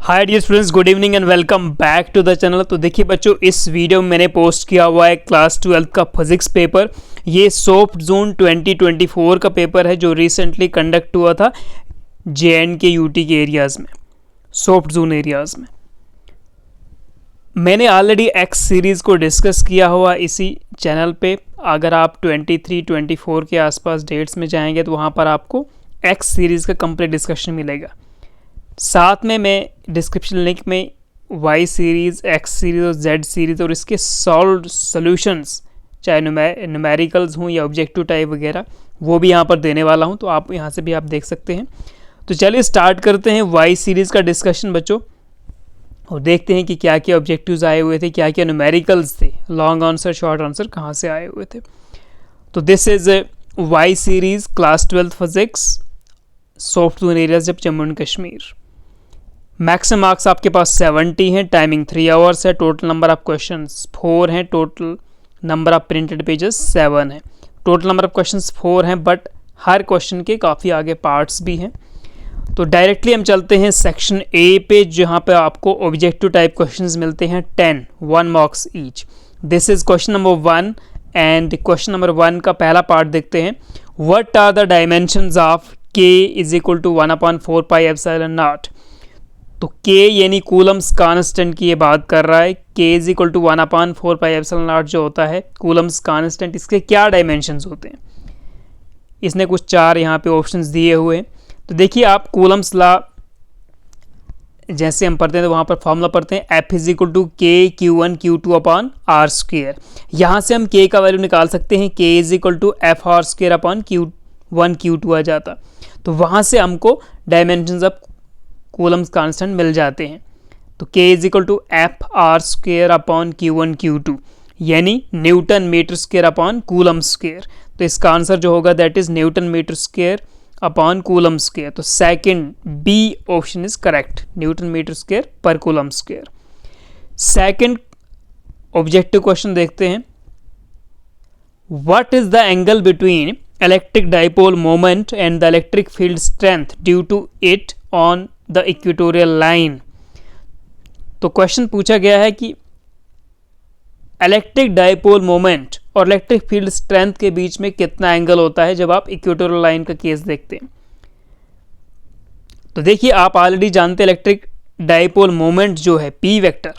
Hi dear students, good evening and welcome back to the channel. तो देखिए बच्चों, इस वीडियो में मैंने पोस्ट किया हुआ है क्लास 12 का फिजिक्स पेपर। ये सॉफ्ट जोन 2024 का पेपर है जो रिसेंटली कंडक्ट हुआ था JNK UT के एरियाज़ में, सॉफ्ट जोन एरियाज़ में। मैंने ऑलरेडी एक्स सीरीज़ को डिस्कस किया हुआ इसी चैनल पे। अगर आप 23-24 के आसपास डेट्स में जाएंगे तो वहाँ पर आपको एक्स सीरीज़ का कंप्लीट डिस्कशन मिलेगा। साथ में मैं डिस्क्रिप्शन लिंक में वाई सीरीज़, एक्स सीरीज़ और जेड सीरीज़ और इसके सॉल्व सॉल्यूशंस, चाहे न्यूमेरिकल्स हों या ऑब्जेक्टिव टाइप वगैरह, वो भी यहाँ पर देने वाला हूँ, तो आप यहाँ से भी आप देख सकते हैं। तो चलिए स्टार्ट करते हैं वाई सीरीज़ का डिस्कशन बच्चों, और देखते हैं कि क्या क्या ऑब्जेक्टिव्स आए हुए थे, क्या क्या न्यूमेरिकल्स थे, लॉन्ग आंसर शॉर्ट आंसर कहाँ से आए हुए थे। तो this is Y series class 12 physics soft zone areas जब Jammu and Kashmir. Maximum marks आपके पास 70 हैं, टाइमिंग 3 आवर्स है, टोटल नंबर ऑफ क्वेश्चंस 4 हैं, total number of printed pages 7 हैं। टोटल नंबर ऑफ क्वेश्चंस 4 हैं, बट हर क्वेश्चन के काफ़ी आगे पार्ट्स भी हैं। तो डायरेक्टली हम चलते हैं सेक्शन ए पे, जहाँ पे आपको ऑब्जेक्टिव टाइप क्वेश्चंस मिलते हैं 10, 1 marks each. This is question number 1 and question number 1 का पहला पार्ट देखते हैं। What are the dimensions of k is equal to 1/4 pi epsilon naught. तो k यानी कूलम्स कांस्टेंट की ये बात कर रहा है। k is equal to 1/4 pi epsilon naught जो होता है कूलम्स कांस्टेंट, इसके क्या डायमेंशंस होते हैं। इसने कुछ 4 यहाँ पे ऑप्शंस दिए हुए हैं। तो देखिए, आप कूलम्स लॉ जैसे हम पढ़ते हैं तो वहाँ पर फॉर्मूला पढ़ते हैं F is equal to k Q1 Q2 upon R square. यहाँ से हम k का वैल्यू निकाल सकते हैं, k is equal to F R square upon Q1 Q2 आ जाता। तो वहाँ से हमको डायमेंशंस ऑफ कूलम्स कांस्टेंट मिल जाते हैं। तो k is equal to F R square upon Q1 Q2 यानी newton metre square upon coulomb square. तो इसका आंसर जो होगा that is newton metre square upon coulomb square. तो second B option is correct, newton metre square पर coulomb square. Second objective question देखते हैं। What is the angle between electric dipole moment and the electric field strength due to it on the equatorial line. तो question पूछा गया है कि electric dipole moment और electric field strength के बीच में कितना एंगल होता है जब आप इक्वेटोरियल लाइन का केस देखते हैं। तो देखिए, आप ऑलरेडी जानते हैं इलेक्ट्रिक डाइपोल मोमेंट जो है P वेक्टर,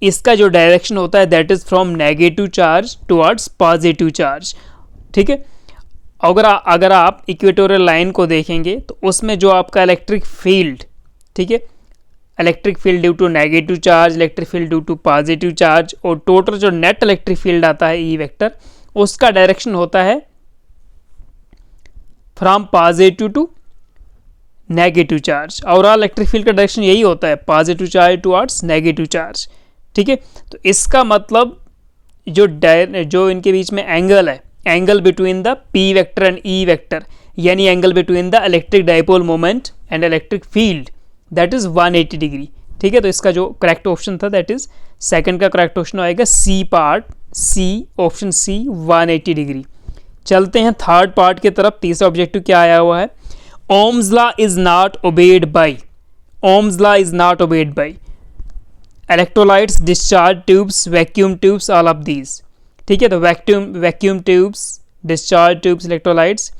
इसका जो डायरेक्शन होता है that is from negative charge towards positive charge. ठीक है, अगर आप इक्वेटोरियल लाइन को देखेंगे तो उसमें जो आपका इलेक्ट्रिक फील्ड, ठीक है, electric field due to negative charge, electric field due to positive charge, और टोटल जो नेट इलेक्ट्रिक फील्ड आता है E वेक्टर, उसका डायरेक्शन होता है from positive to negative charge. Overall electric field का डायरेक्शन यही होता है, positive charge towards negative charge. ठीक है, तो इसका मतलब जो इनके बीच में एंगल है, angle between the P vector and E vector, यानी angle between the electric dipole moment and electric field, that is 180 degree. ठीक है, तो इसका जो करेक्ट ऑप्शन था दैट इज सेकंड का करेक्ट ऑप्शन आएगा C part, C option C 180 degree. चलते हैं थर्ड पार्ट की तरफ। तीसरा ऑब्जेक्टिव क्या आया हुआ है। Ohm's law is not obeyed by, Ohm's law is not obeyed by electrolytes, discharge tubes, vacuum tubes, all of these. ठीक है, तो vacuum tubes, discharge tubes, electrolytes,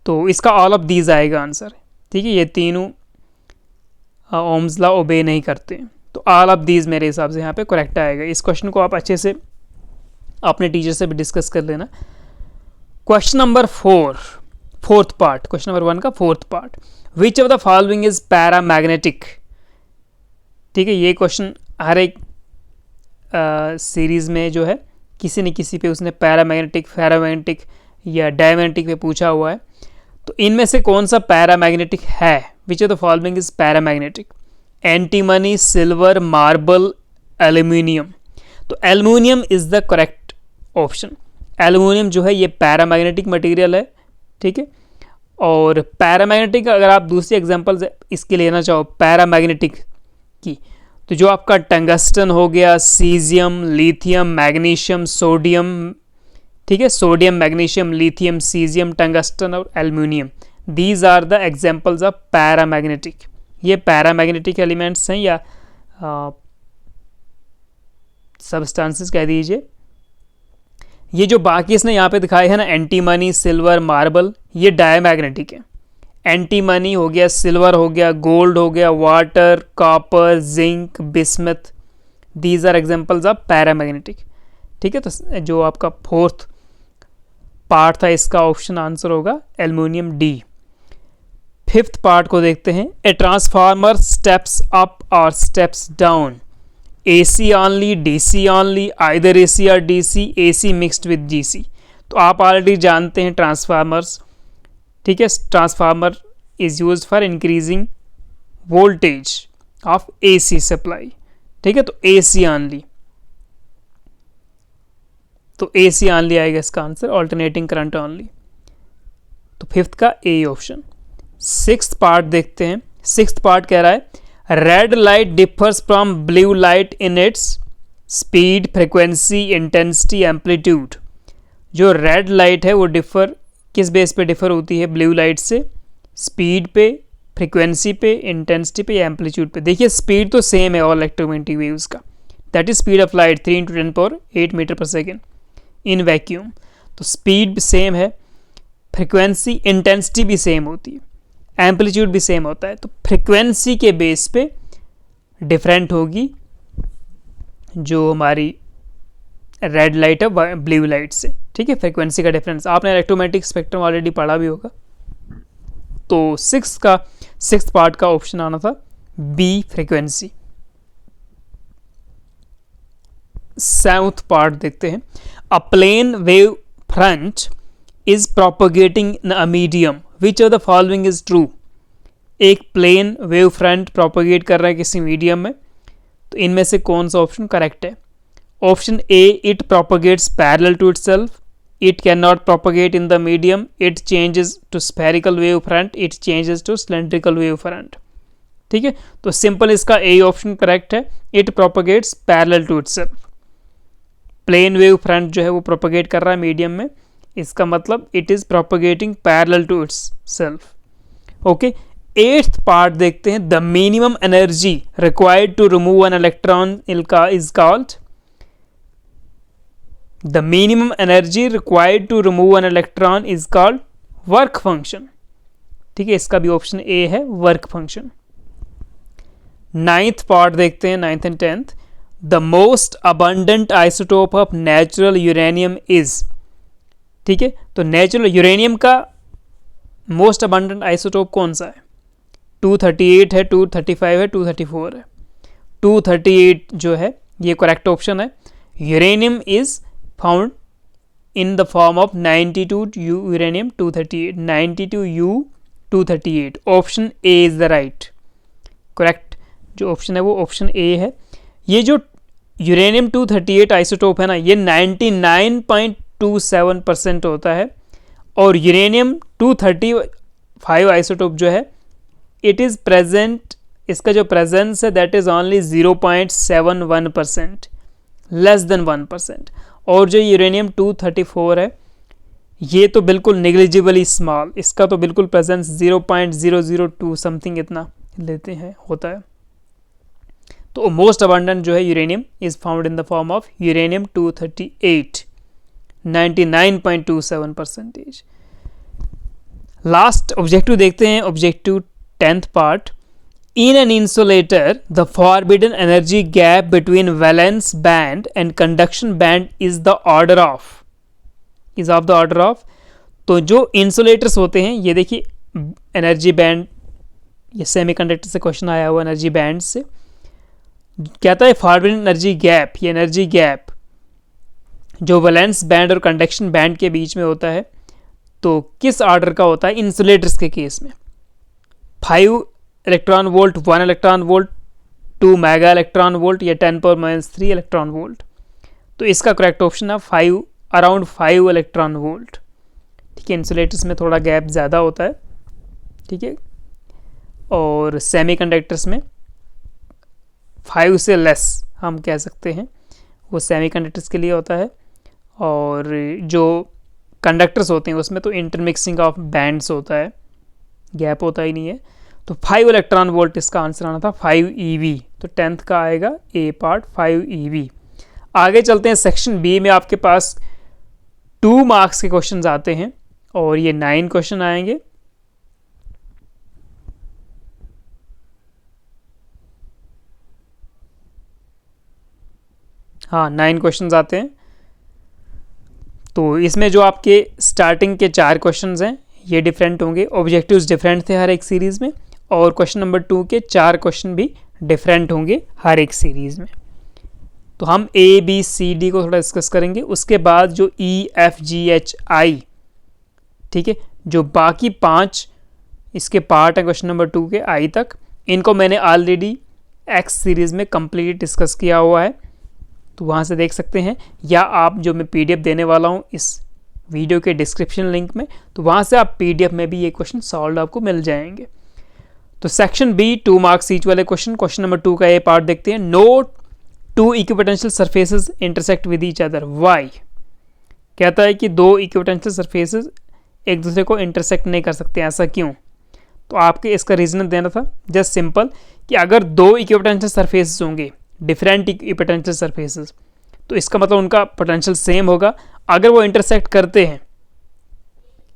तो इसका ऑल ऑफ दीज आएगा आंसर। ठीक है, ये तीनों ओम्स लॉ ओबे नहीं करते, तो ऑल ऑफ दीज मेरे हिसाब से यहाँ पे करेक्ट आएगा। इस क्वेश्चन को आप अच्छे से अपने टीचर से भी डिस्कस कर लेना। Question number 4, fourth part, question number 1 का fourth part. Which of the following is paramagnetic. ठीक है, ये क्वेश्चन हर एक सीरीज में जो है किसी न किसी पे उसने पैरामैग्नेटिक, फेरोमैग्नेटिक या डायमैग्नेटिक पे पूछा हुआ है। तो इनमें से कौन सा पैरामैग्नेटिक है। Which of the following is paramagnetic. Antimony, silver, marble, aluminium. तो aluminium is the correct option. Aluminium जो है ये पैरामैग्नेटिक मटेरियल है। ठीक है, और पैरामैग्नेटिक अगर आप दूसरी एग्जांपल इसके लेना चाहो पैरामैग्नेटिक की, तो जो आपका टंगस्टन हो गया, सीजियम, लिथियम, मैग्नीशियम, सोडियम। ठीक है, sodium, magnesium, lithium, caesium, tungsten और aluminium, these are the examples of paramagnetic. ये पैरामैग्नेटिक एलिमेंट्स हैं या सब्सटेंसेस कह दीजिए। ये जो बाकी इसने यहाँ पे दिखाए हैं ना, एंटीमनी, सिल्वर, मार्बल, ये डायमैग्नेटिक है। एंटीमनी हो गया, सिल्वर हो गया, गोल्ड हो गया, water, copper, zinc, bismuth, these are examples of paramagnetic. ठीक है, तो जो आपका फोर्थ पार्ट था इसका ऑप्शन आंसर होगा एल्युमिनियम डी। फिफ्थ पार्ट को देखते हैं। ए ट्रांसफार्मर स्टेप्स अप और steps down, AC only, DC only, either AC or DC, AC mixed with DC। तो आप ऑलरेडी जानते हैं ट्रांसफार्मर्स। ठीक है, transformer is use for increasing voltage of AC supply. ठीक है, तो AC only, तो AC only आएगा इसका आंसर, ऑल्टरनेटिंग करंट ओनली। तो फिफ्थ का ए ऑप्शन। सिक्स्थ पार्ट देखते हैं। सिक्स्थ पार्ट कह रहा है red light differs from blue light in its speed, frequency, intensity, amplitude. जो रेड लाइट है वो डिफर किस बेस पे डिफर होती है ब्लू लाइट से? स्पीड पे, फ्रिक्वेंसी पे, इंटेंसिटी पे या एम्पलीट्यूड पे। देखिए स्पीड तो सेम है ऑल इलेक्ट्रोमैग्नेटिक वेव्स का, that is speed of light 3 × 10⁸ metre per second in vacuum. तो स्पीड सेम है, फ्रिक्वेंसी, इंटेंसिटी भी सेम होती है, एम्पलीट्यूड भी सेम होता है। तो फ्रिक्वेंसी के बेस पे डिफरेंट होगी जो हमारी रेड लाइट है ब्लू लाइट से। ठीक है, फ्रिक्वेंसी का डिफरेंस आपने इलेक्ट्रोमैग्नेटिक स्पेक्ट्रम ऑलरेडी पढ़ा भी होगा। तो सिक्स्थ पार्ट का ऑप्शन आना था बी, फ्रिक्वेंसी। सेवंथ पार्ट देखते हैं। A plane wave front is propagating in a medium, which of the following is true. एक प्लेन वेव फ्रंट प्रोपगेट कर रहा है किसी मीडियम में, तो इनमें से कौन सा ऑप्शन करेक्ट है? Option A, it propagates parallel to itself, it can not propagate in the medium, it changes to spherical wave front, it changes to cylindrical wave front. ठीक है, तो सिंपल इसका ए ऑप्शन करेक्ट है, it propagates parallel to itself. Plane wave front जो है वो propagate कर रहा है मीडियम में, इसका मतलब it is propagating parallel to itself. Okay, eighth part देखते हैं। The minimum energy required to remove an electron is called, the minimum energy required to remove an electron is called work function. ठीक है, इसका भी option A है, work function. Ninth part देखते हैं, ninth and tenth. The most abundant isotope of natural uranium is. ठीक है, तो नेचुरल यूरेनियम का मोस्ट अबंडेंट आइसोटोप कौन सा है? 238 है, 235 है, 234 है। 238 जो है ये करेक्ट ऑप्शन है। Uranium is found in the form of 92U uranium 238, 92U 238। Option A is the right correct जो ऑप्शन है वो ऑप्शन ए है। ये जो यूरेनियम 238 आइसोटोप है ना, ये 99.27% होता है, और यूरेनियम 235 आइसोटोप जो है इट इज़ प्रेजेंट, इसका जो प्रेजेंस है that is only 0.71%, less than 1%। और जो यूरेनियम 234 है ये तो बिल्कुल निग्लिजिबली स्मॉल, इसका तो बिल्कुल प्रेजेंस 0.002 समथिंग इतना लेते हैं होता है। तो मोस्ट अबंडेंट जो है uranium is found in the form of uranium 238, 99.27%। Last objective देखते हैं, objective 10th part. In an insulator the forbidden energy gap between valence band and conduction band is the order of, is of the order of. तो जो insulators होते हैं, ये देखिए energy band, ये semiconductor से क्वेश्चन आया हुआ एनर्जी बैंड से, कहता है फॉरबिडन एनर्जी गैप, ये एनर्जी गैप जो वैलेंस बैंड और कंडक्शन बैंड के बीच में होता है, तो किस ऑर्डर का होता है इंसुलेटर्स के केस में? 5 electron volt, 1 electron volt, 2 mega electron volt या 10⁻³ इलेक्ट्रॉन वोल्ट। तो इसका करेक्ट ऑप्शन है 5, अराउंड 5 इलेक्ट्रॉन वोल्ट। ठीक है, इंसुलेटर्स में थोड़ा गैप ज़्यादा होता है। ठीक है, और सेमीकंडक्टर्स में 5 से लेस हम कह सकते हैं, वो सेमीकंडक्टर्स के लिए होता है। और जो कंडक्टर्स होते हैं उसमें तो इंटरमिक्सिंग ऑफ बैंड्स होता है, गैप होता ही नहीं है। तो 5 इलेक्ट्रॉन वोल्ट इसका आंसर आना था 5 EV। तो 10th का आएगा ए पार्ट 5 EV। आगे चलते हैं, सेक्शन बी में आपके पास 2 मार्क्स के क्वेश्चन आते हैं और ये 9 क्वेश्चन आएंगे। हाँ 9 क्वेश्चन आते हैं। तो इसमें जो आपके स्टार्टिंग के 4 क्वेश्चंस हैं ये डिफरेंट होंगे, ऑब्जेक्टिव्स डिफरेंट थे हर एक सीरीज़ में, और क्वेश्चन नंबर 2 के 4 क्वेश्चन भी डिफरेंट होंगे हर एक सीरीज़ में। तो हम ABCD को थोड़ा डिस्कस करेंगे, उसके बाद जो EFGHI, ठीक है, जो बाकी 5 इसके पार्ट हैं क्वेश्चन नंबर 2 के I तक, इनको मैंने ऑलरेडी X सीरीज़ में कंप्लीट डिस्कस किया हुआ है, तो वहाँ से देख सकते हैं, या आप जो मैं PDF देने वाला हूँ इस वीडियो के डिस्क्रिप्शन लिंक में, तो वहाँ से आप PDF में भी ये क्वेश्चन सॉल्व आपको मिल जाएंगे। तो सेक्शन बी 2 मार्क्स ईच वाले क्वेश्चन, क्वेश्चन नंबर 2 का ये पार्ट देखते हैं। No 2 equipotential surfaces intersect with each other, why? कहता है कि 2 इक्विपोटेंशियल सरफेसेस एक दूसरे को इंटरसेक्ट नहीं कर सकते, ऐसा क्यों? तो आपके इसका रीज़न देना था जस्ट सिंपल कि अगर 2 इक्विपोटेंशियल सरफेसेस होंगे, डिफरेंट इक्विपोटेंशियल सरफेसेस, तो इसका मतलब उनका पोटेंशियल सेम होगा। अगर वो इंटरसेक्ट करते हैं,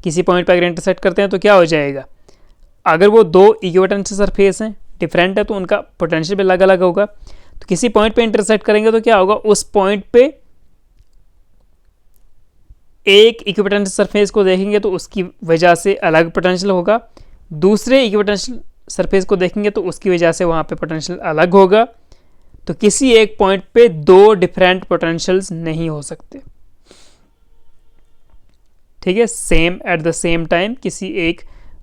किसी पॉइंट पर अगर इंटरसेक्ट करते हैं तो क्या हो जाएगा? अगर वो 2 इक्विपोटेंशियल सरफेस हैं, डिफरेंट है, तो उनका पोटेंशियल भी अलग अलग होगा। तो किसी पॉइंट पे इंटरसेक्ट करेंगे तो क्या होगा? उस पॉइंट पे एक इक्विपोटेंशियल सरफेस को देखेंगे तो उसकी वजह से अलग पोटेंशियल होगा, दूसरे इक्विपोटेंशियल सरफेस को देखेंगे तो उसकी वजह से वहाँ पे पोटेंशियल अलग होगा। तो किसी एक पॉइंट पे 2 डिफरेंट पोटेंशियल्स नहीं हो सकते, ठीक है, same at the same time किसी एक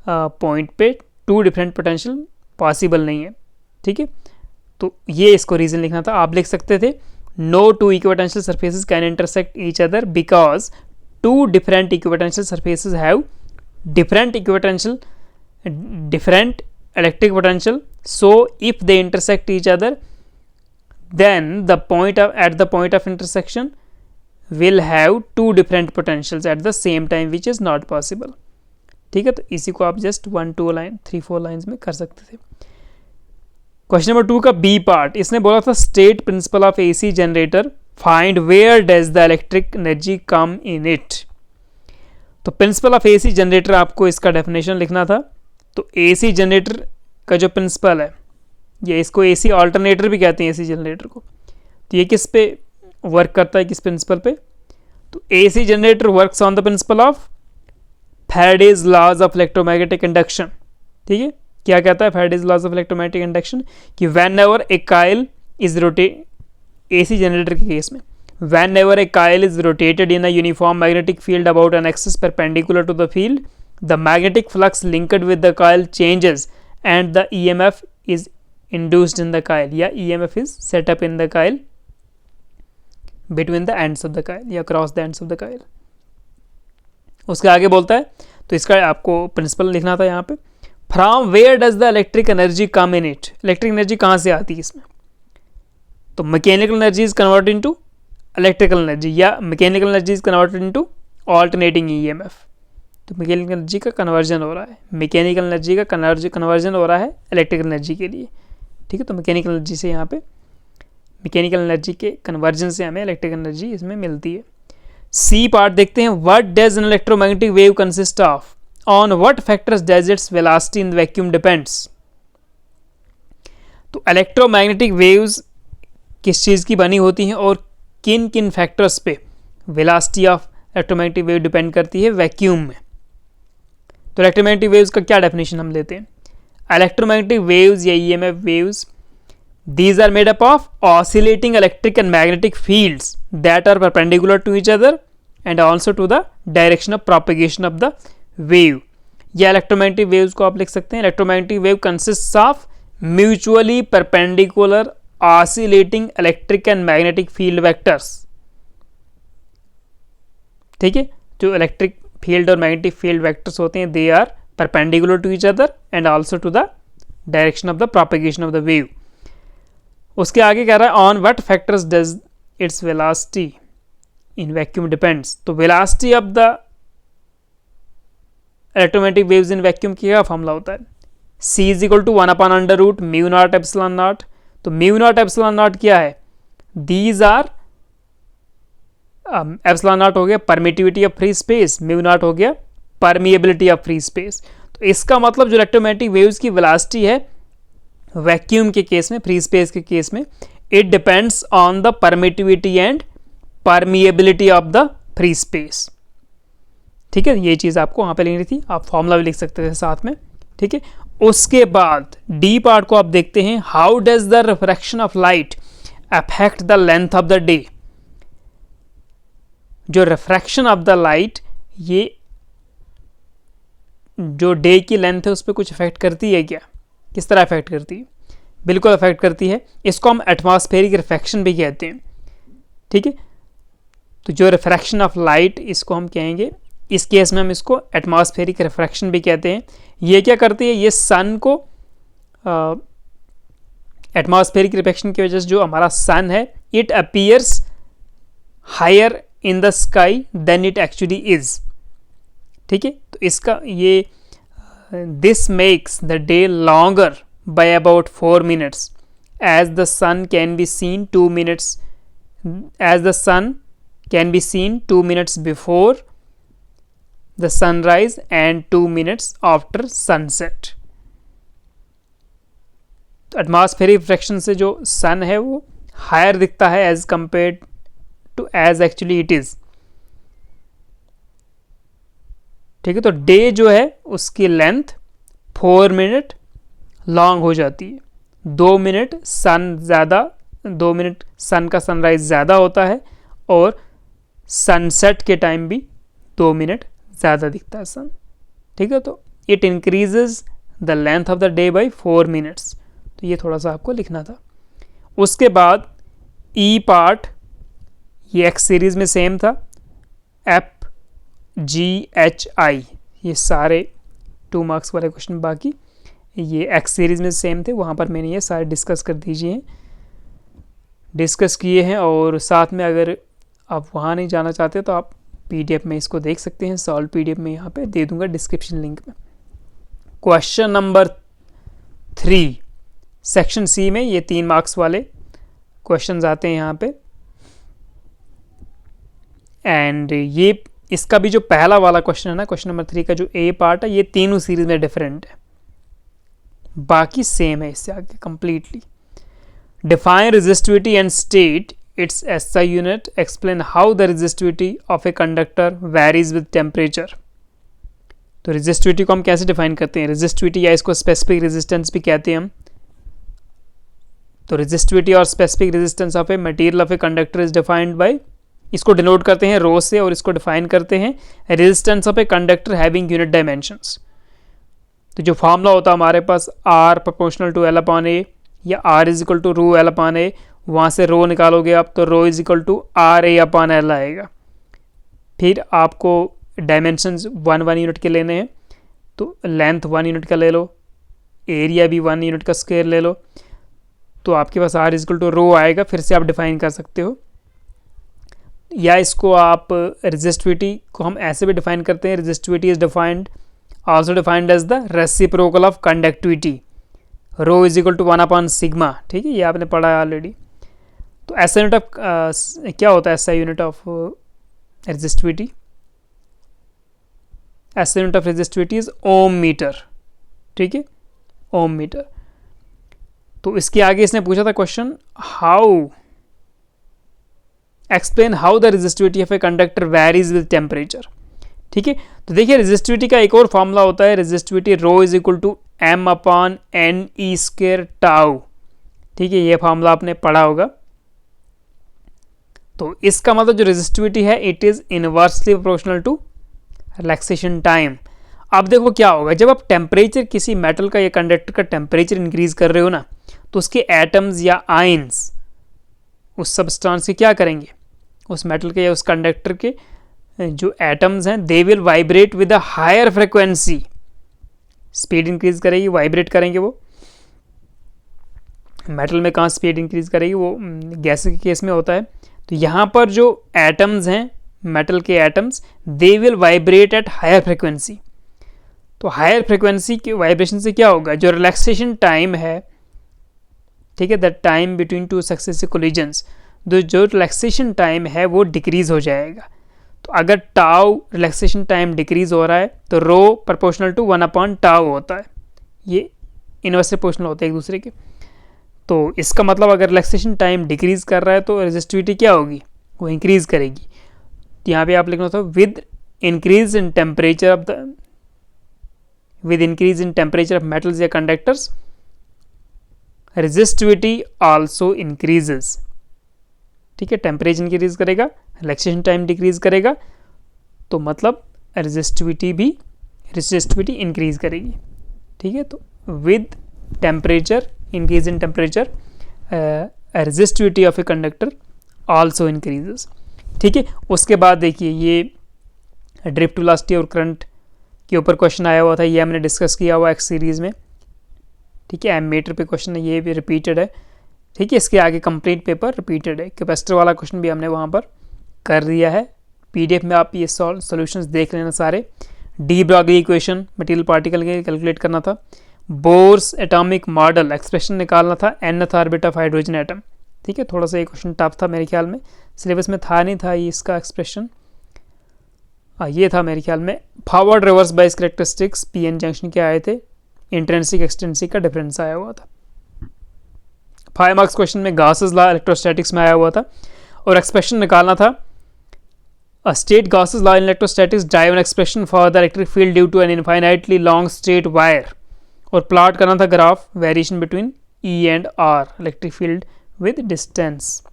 पॉइंट पे 2 डिफरेंट पोटेंशियल पॉसिबल नहीं है, ठीक है। तो ये इसको रीज़न लिखना था। आप लिख सकते थे no 2 equipotential surfaces can intersect each other because 2 different equipotential surfaces have different equipotential, different electric potential, so if they intersect each other then the point at the point of intersection will have 2 different potentials at the same time which is not possible, ठीक है। तो इसी को आप just 1 2 line 3 4 lines में कर सकते थे। क्वेश्चन नंबर 2 का बी पार्ट, इसने बोला था state principle of AC generator, find where does the electric energy come in it. तो प्रिंसिपल ऑफ AC जनरेटर आपको इसका डेफिनेशन लिखना था। तो AC जनरेटर का जो प्रिंसिपल है, ये इसको AC ऑल्टरनेटर भी कहते हैं AC जनरेटर को। तो ये किस पे वर्क करता है, किस प्रिंसिपल पे? तो AC generator works on the principle of Faraday's laws of electromagnetic induction, ठीक है। क्या कहता है Faraday's laws of electromagnetic induction? कि whenever a coil is AC generator के केस में, whenever a coil is rotated in a uniform magnetic field about an axis perpendicular to the field, the magnetic flux linked with the coil changes and the EMF is induced in the coil, या EMF is set up in the coil between the ends of the coil या across the ends of the coil। उसके आगे बोलता है, तो इसका आपको principal लिखना था यहाँ पे, from where does the electric energy come in it. Electric energy कहाँ से आती है इसमें? तो mechanical energy is converted into electrical energy, या mechanical energy is converted into alternating EMF। तो मैकेनिकल एनर्जी का कन्वर्जन हो रहा है, मैकेनिकल एनर्जी का कन्वर्जन हो रहा है इलेक्ट्रिकल एनर्जी के लिए, ठीक है। तो मैकेनिकल एनर्जी से यहाँ पे मैकेनिकल एनर्जी के कन्वर्जन से हमें इलेक्ट्रिकल एनर्जी इसमें मिलती है। सी पार्ट देखते हैं, what does an electromagnetic wave consist of, on what factors does its velocity in vacuum depends. तो इलेक्ट्रोमैग्नेटिक वेव्स किस चीज़ की बनी होती हैं और किन किन फैक्टर्स पे velocity of electromagnetic wave depend करती है वैक्यूम में। तो इलेक्ट्रोमैग्नेटिक वेव्स का क्या डेफिनेशन हम लेते हैं? इलेक्ट्रोमैग्नेटिक वेव्स या EMF waves, these are made up of oscillating electric and magnetic fields that are perpendicular to each other and also to the direction of propagation of the wave। या electromagnetic waves को आप लिख सकते हैं, electromagnetic wave consist of mutually perpendicular oscillating electric and magnetic field vectors, ठीक है। जो electric field और मैग्नेटिक फील्ड वेक्टर्स होते हैं, they are perpendicular to each other and also to the direction of the propagation of the wave। उसके आगे कह रहा है on what factors does its velocity in vacuum depends। तो velocity of the electromagnetic waves in vacuum की क्या formula होता है? C is equal to 1/√μ naught epsilon naught. तो म्यू नॉट एप्सिलॉन नॉट क्या है, दीज आर एप्सिलॉन नॉट हो गया permittivity of free space, mu naught हो गया परमिएबिलिटी ऑफ फ्री स्पेस। तो इसका मतलब जो इलेक्ट्रोमैग्नेटिक वेव्स की वेलोसिटी है वैक्यूम के केस में, फ्री स्पेस के केस में, it depends on the permittivity and permeability of the free space. ठीक है, ये चीज़ आपको वहाँ पे लिखनी थी, आप फॉर्मूला भी लिख सकते थे साथ में। ठीक है, उसके बाद डी पार्ट को आप देखते हैं, how does the refraction of light affect the length of the day. जो रिफ्रैक्शन ऑफ द लाइट, ये जो डे की लेंथ है उस पर कुछ अफेक्ट करती है क्या? किस तरह अफेक्ट करती है? बिल्कुल अफेक्ट करती है। इसको हम एटमॉस्फेरिक रिफ्रैक्शन भी कहते हैं। ठीक है, तो जो रिफ्रैक्शन ऑफ लाइट, इसको हम कहेंगे, इस केस में हम इसको एटमॉस्फेरिक रिफ्रैक्शन भी कहते हैं। ये क्या करती है, ये सन को एटमॉस्फेरिक रिफ्रैक्शन की वजह से जो हमारा सन है, it appears higher in the sky than it actually is. ठीक है, तो इसका ये this makes the day longer by about 4 minutes as the sun can be seen 2 minutes as the sun can be seen 2 minutes before the sunrise and 2 minutes after sunset। तो atmospheric refraction से जो sun है वो higher दिखता है as compared to as actually it is. ठीक है, तो डे जो है उसकी लेंथ 4 minute लॉन्ग हो जाती है। 2 मिनट सन ज़्यादा, 2 मिनट सन का सनराइज ज़्यादा होता है और सनसेट के टाइम भी 2 मिनट ज़्यादा दिखता है सन। ठीक है, तो it increases the length of the day by 4 minutes। तो ये थोड़ा सा आपको लिखना था। उसके बाद ई पार्ट, ये एक्स सीरीज़ में सेम था, FGHI, ये सारे 2 marks वाले क्वेश्चन बाकी ये एक्स सीरीज़ में सेम थे, वहाँ पर मैंने ये सारे डिस्कस कर डिस्कस किए हैं। और साथ में अगर आप वहाँ नहीं जाना चाहते तो आप PDF में इसको देख सकते हैं, सॉल्व PDF में यहाँ पे दे दूंगा डिस्क्रिप्शन लिंक में। क्वेश्चन नंबर 3 सेक्शन सी में ये 3 marks वाले क्वेश्चंस आते हैं यहाँ पे। एंड ये इसका भी जो पहला वाला क्वेश्चन है ना, क्वेश्चन नंबर 3 का जो ए पार्ट है, ये तीनों सीरीज में डिफरेंट है, बाकी सेम है इससे आगे completely. Define resistivity and state it's SI unit, explain how the resistivity of a conductor varies with temperature. तो रेजिस्टिविटी को हम कैसे डिफाइन करते हैं, रेजिस्टिविटी या इसको स्पेसिफिक रेजिस्टेंस भी कहते हैं हम। तो रेजिस्टिविटी और specific resistance of a material of a conductor is defined by, इसको डिनोट करते हैं रो से, और इसको डिफाइन करते हैं resistance of a conductor having unit dimensions. तो जो फॉर्मूला होता है हमारे पास R प्रोपोर्शनल टू L/A या R is equal to rho L/A, वहाँ से रो निकालोगे आप तो रो इज इक्वल टू RA/L आएगा। फिर आपको डायमेंशंस 1 यूनिट के लेने हैं, तो लेंथ 1 यूनिट का ले लो, एरिया भी 1 यूनिट का स्क्वायर ले लो, तो आपके पास R इज इक्वल टू रो आएगा। फिर से आप डिफाइन कर सकते हो, या इसको आप रेजिस्टिविटी को हम ऐसे भी डिफाइन करते हैं, resistivity is defined also defined as the reciprocal of conductivity, rho is equal to 1/sigma। ठीक है, ये आपने पढ़ा है ऑलरेडी। तो SI यूनिट ऑफ क्या होता है, SI unit of resistivity, SI unit of resistivity is ohm metre. ठीक है, ओम मीटर। तो इसके आगे इसने पूछा था question, how explain how the resistivity of a conductor varies with temperature. ठीक है, तो देखिए रेजिस्टिविटी का एक और फॉर्मूला होता है, resistivity rho is equal to M/NE² tau. ठीक है, ये फॉर्मूला आपने पढ़ा होगा। तो इसका मतलब जो रेजिस्टिविटी है it is inversely proportional to relaxation time. अब देखो क्या होगा, जब आप टेम्परेचर किसी मेटल का या कंडक्टर का टेम्परेचर इंक्रीज कर रहे हो ना, तो उसके एटम्स या आयंस उस सब्सटेंस के क्या करेंगे, उस मेटल के या उस कंडक्टर के जो एटम्स हैं, they will vibrate with a higher frequency. Speed increase करेगी, वाइब्रेट करेंगे। वो मेटल में कहाँ स्पीड इंक्रीज करेगी, वो गैस के केस में होता है। तो यहाँ पर जो एटम्स हैं, मेटल के atoms, they will vibrate at higher frequency. तो हायर फ्रिक्वेंसी के वाइब्रेशन से क्या होगा, जो रिलैक्सेशन टाइम है, ठीक है, that time between two successive collisions, जो रिलैक्सेशन टाइम है वो डिक्रीज हो जाएगा। तो अगर टाउ रिलैक्सेशन टाइम डिक्रीज हो रहा है तो रो प्रोपोर्शनल टू 1/टाउ होता है, ये इनवर्स प्रोपोर्शनल होते हैं एक दूसरे के। तो इसका मतलब अगर रिलैक्सेशन टाइम डिक्रीज कर रहा है तो रेजिस्टिविटी क्या होगी, वो इंक्रीज करेगी। तो यहाँ पे आप लिखना था with increase in temperature of the with increase in temperature of metals या conductors resistivity also increases। ठीक है, टेम्परेचर इंक्रीज करेगा, रिलैक्सेशन टाइम डिक्रीज करेगा, तो मतलब रेजिस्टिविटी इंक्रीज करेगी। ठीक है, तो with temperature increase in temperature resistivity of a conductor also increases. ठीक है, उसके बाद देखिए ये ड्रिफ्ट वेलोसिटी और करंट के ऊपर क्वेश्चन आया हुआ था, ये हमने डिस्कस किया हुआ एक्स सीरीज़ में। ठीक है, एमीटर पे क्वेश्चन है, ये भी रिपीटेड है। ठीक है, इसके आगे कंप्लीट पेपर रिपीटेड है। कैपेसिटर वाला क्वेश्चन भी हमने वहाँ पर कर दिया है, पीडीएफ में आप ये सॉल्यूशंस देख लेना सारे। De Broglie equation material particle के कैलकुलेट करना था, बोर्स एटॉमिक मॉडल एक्सप्रेशन निकालना था, nth orbit of hydrogen atom. ठीक है, थोड़ा सा ये क्वेश्चन टफ था मेरे ख्याल में, सिलेबस में था नहीं था ये इसका एक्सप्रेशन, ये था मेरे ख्याल में। Forward reverse bias characteristics PN junction के आए थे, इंट्रेंसिक एक्सट्रेंसिक का डिफरेंस आया हुआ था। 5 मार्क्स क्वेश्चन में गासेस लॉ इलेक्ट्रोस्टैटिक्स में आया हुआ था और एक्सप्रेशन निकालना था, a state Gauss's law in electrostatics derive an expression for the electric field due to an infinitely long straight wire, और प्लॉट करना था graph variation between E and R electric field with distance,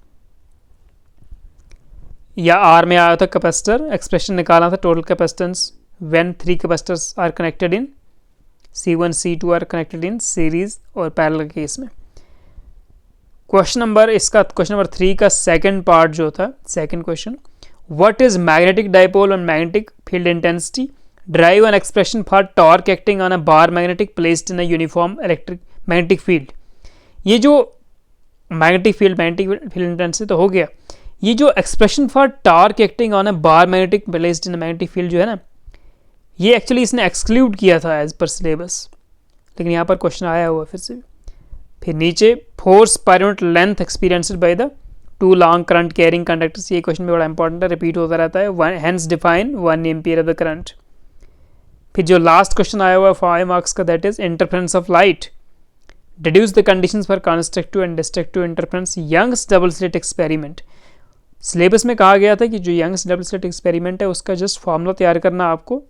या R में आया था capacitor, expression निकालना था total capacitance when 3 capacitors are connected in C1 C2 are connected in series और पैरेलल केस में। क्वेश्चन नंबर 3 का सेकंड पार्ट जो था, second question, what is magnetic dipole and magnetic field intensity, derive an expression for torque acting on a bar magnetic placed in a uniform electric magnetic field. ये जो magnetic field intensity तो हो गया, ये जो expression for torque acting on a bar magnetic placed in magnetic field जो है ना, ये एक्चुअली इसने एक्सक्लूड किया था एज पर सिलेबस, लेकिन यहाँ पर क्वेश्चन आया हुआ फिर से। फिर नीचे force per unit length experienced by the 2 long current carrying conductors, ये क्वेश्चन भी बड़ा इंपॉर्टेंट है, रिपीट होता रहता है। Hence define 1 ampere of the current. फिर जो लास्ट क्वेश्चन आया हुआ है 5 मार्क्स का, that is interference of light, deduce the conditions for constructive and destructive interference, Young's double slit experiment. Syllabus में कहा गया था कि जो यंग्स डबल स्लिट एक्सपेरिमेंट है उसका जस्ट फॉर्मूला तैयार करना आपको,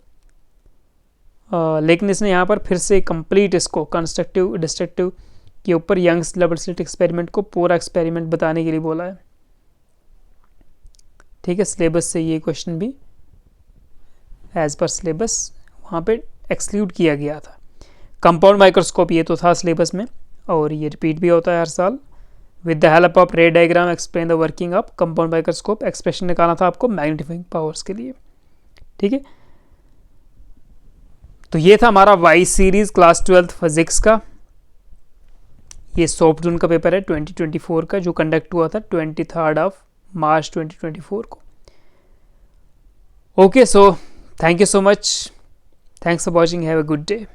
लेकिन इसने यहाँ पर फिर से कंप्लीट इसको कंस्ट्रक्टिव डिस्ट्रक्टिव के ऊपर यंग्स डबल स्लिट एक्सपेरिमेंट को पूरा एक्सपेरिमेंट बताने के लिए बोला है। ठीक है, सिलेबस से ये क्वेश्चन भी एज पर सिलेबस वहाँ पे एक्सक्लूड किया गया था। कंपाउंड माइक्रोस्कोप ये तो था सिलेबस में और ये रिपीट भी होता है हर साल। विद द हेल्प ऑफ रे diagram explain the working of compound microscope, expression निकालना था आपको मैग्नीफाइंग पावर्स के लिए। ठीक है, तो ये था हमारा वाई सीरीज क्लास 12 फिजिक्स का, ये सॉफ्ट जोन का पेपर है 2024 का, जो कंडक्ट हुआ था 23 मार्च 2024 को। Okay, so thank you so much, thanks for watching, have a good day.